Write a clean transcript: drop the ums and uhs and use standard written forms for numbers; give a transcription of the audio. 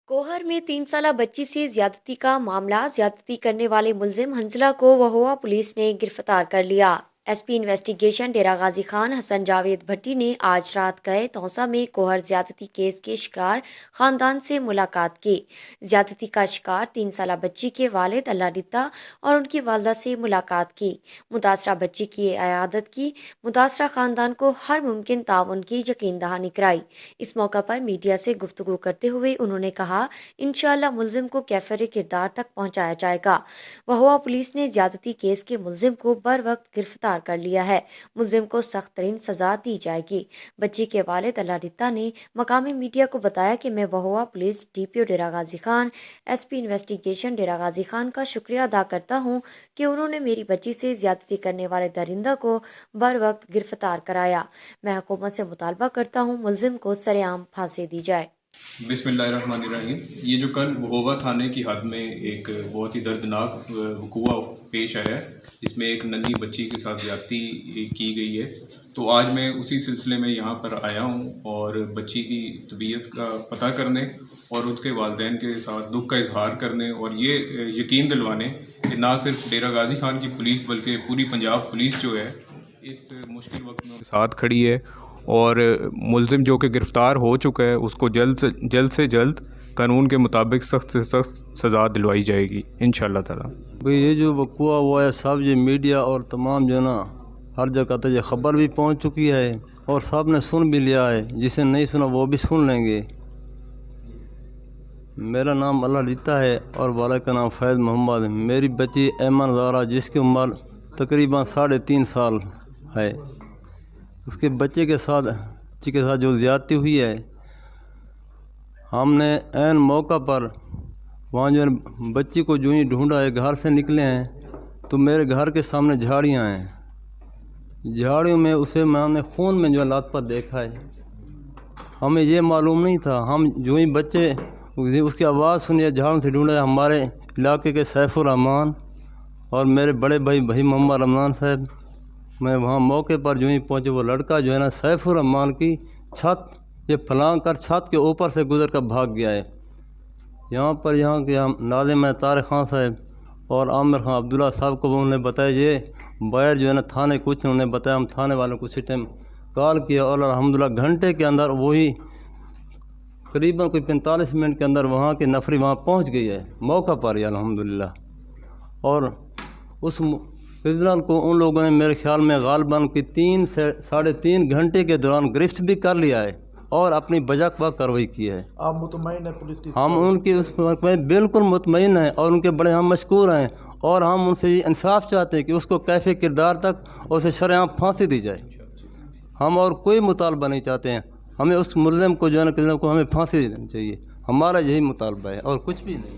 कोहर में 3 साला बच्ची से ज्यादती का मामला। ज्यादती करने वाले मुलजिम हंसला को वहोवा पुलिस ने गिरफ्तार कर लिया। एसपी इन्वेस्टिगेशन डेरा गाजी खान हसन जावेद भट्टी ने आज रात गए तौसा में कोहर ज्यादती केस के शिकार खानदान से मुलाकात की। ज्यादती का शिकार 3 साला बच्ची के वालिद अल्लाह रिता और उनकी वालदा से मुलाकात की। मुतासरा बच्ची की अयादत की। मुतासरा खानदान को हर मुमकिन ताउन की यकीन दहानी कराई। इस मौका पर मीडिया से गुफ्तगू करते हुए उन्होंने कहा, इंशाअल्लाह मुलजिम को कैफर किरदार तक पहुंचाया जाएगा। वहोवा पुलिस ने ज्यादती केस के मुलजिम को बर वक्त गिरफ्तार कर लिया है। मुलजिम को सख्त तरीन सजा दी जाएगी। बच्ची के वालिद अल्लाह रिता ने मकामी मीडिया को बताया कि मैं वहोवा पुलिस DPO डेरा गाजी खान, SP इन्वेस्टिगेशन डेरा गाजी खान का शुक्रिया अदा करता हूँ कि उन्होंने मेरी बच्ची से ज्यादती करने वाले दरिंदा को बर वक्त गिरफ्तार कराया। मैं हुकूमत से मुतालबा करता हूँ मुलजिम को सरेआम फांसी दी जाए। बिस्मिल्लाहिर्रहमानिर्रहीम। ये जो कल वहोवा थाने की हद में एक बहुत ही दर्दनाक वक़ूआ पेश आया है, जिसमें एक नन्ही बच्ची के साथ ज़्यादती की गई है, तो आज मैं उसी सिलसिले में यहाँ पर आया हूँ और बच्ची की तबीयत का पता करने और उसके वालिदैन के साथ दुख का इजहार करने और ये यकीन दिलवाने कि ना सिर्फ डेरा गाजी खान की पुलिस बल्कि पूरी पंजाब पुलिस जो है इस मुश्किल वक्त में साथ खड़ी है और मुलजिम जो कि गिरफ़्तार हो चुका है उसको जल्द से जल्द कानून के मुताबिक सख्त से सख्त सज़ा दिलवाई जाएगी इंशाअल्लाह ताला। भाई ये जो वक़ूआ हुआ है सब ये मीडिया और तमाम जो ना हर जगह तक ये ख़बर भी पहुंच चुकी है और सब ने सुन भी लिया है, जिसे नहीं सुना वो भी सुन लेंगे। मेरा नाम अल्लाह रिता है और वाले का नाम फैज़ मोहम्मद। मेरी बच्ची ऐमन ज़ारा जिसकी उम्र तकरीबन 3.5 साल है, उसके बच्चे के साथ जो ज़्यादती हुई है, हमने ऐन मौका पर वहाँ जो बच्ची को जो ही ढूंढा है, घर से निकले हैं तो मेरे घर के सामने झाड़ियाँ हैं। झाड़ियों में उसे मैंने खून में जो लापता देखा है। हमें ये मालूम नहीं था। हम जो ही बच्चे उसकी आवाज़ सुनी, झाड़ों से ढूंढा। हमारे इलाके के सैफुर रहमान और मेरे बड़े भाई मोहम्मद रमज़ान साहब, मैं वहाँ मौके पर जो ही पहुँचे, वो लड़का जो है ना सैफुर रहमान की छत ये फलांग कर छत के ऊपर से गुजर कर भाग गया है। यहाँ के हम नाज़िम तारिक खान साहब और आमिर खान अब्दुल्ला साहब को उन्होंने बताया, ये बाहर जो है ना थाने कुछ उन्होंने बताया, हम थाने वालों को उसी टाइम कॉल किया और अल्हम्दुलिल्लाह घंटे के अंदर वही करीबन कोई 45 मिनट के अंदर वहाँ की नफरी वहाँ पहुँच गई है मौका पर ही अल्हम्दुलिल्लाह। और उस क्रिमिनल को उन लोगों ने मेरे ख्याल में गालबन की 3 से 3.5 घंटे के दौरान गिरफ्त भी कर लिया है और अपनी बजाकबा कार्रवाई की है। आप मुतमईन है पुलिस की? हम उनकी उस में बिल्कुल मुतमईन हैं और उनके बड़े हम मशकूर हैं और हम उनसे ये इंसाफ चाहते हैं कि उसको कैफे किरदार तक और उसे शरेआम फांसी दी जाए। हम और कोई मुतालबा नहीं चाहते हैं। हमें उस मुलजिम को जो है ना को हमें फांसी देनी चाहिए। हमारा यही मुतालबा है और कुछ भी नहीं।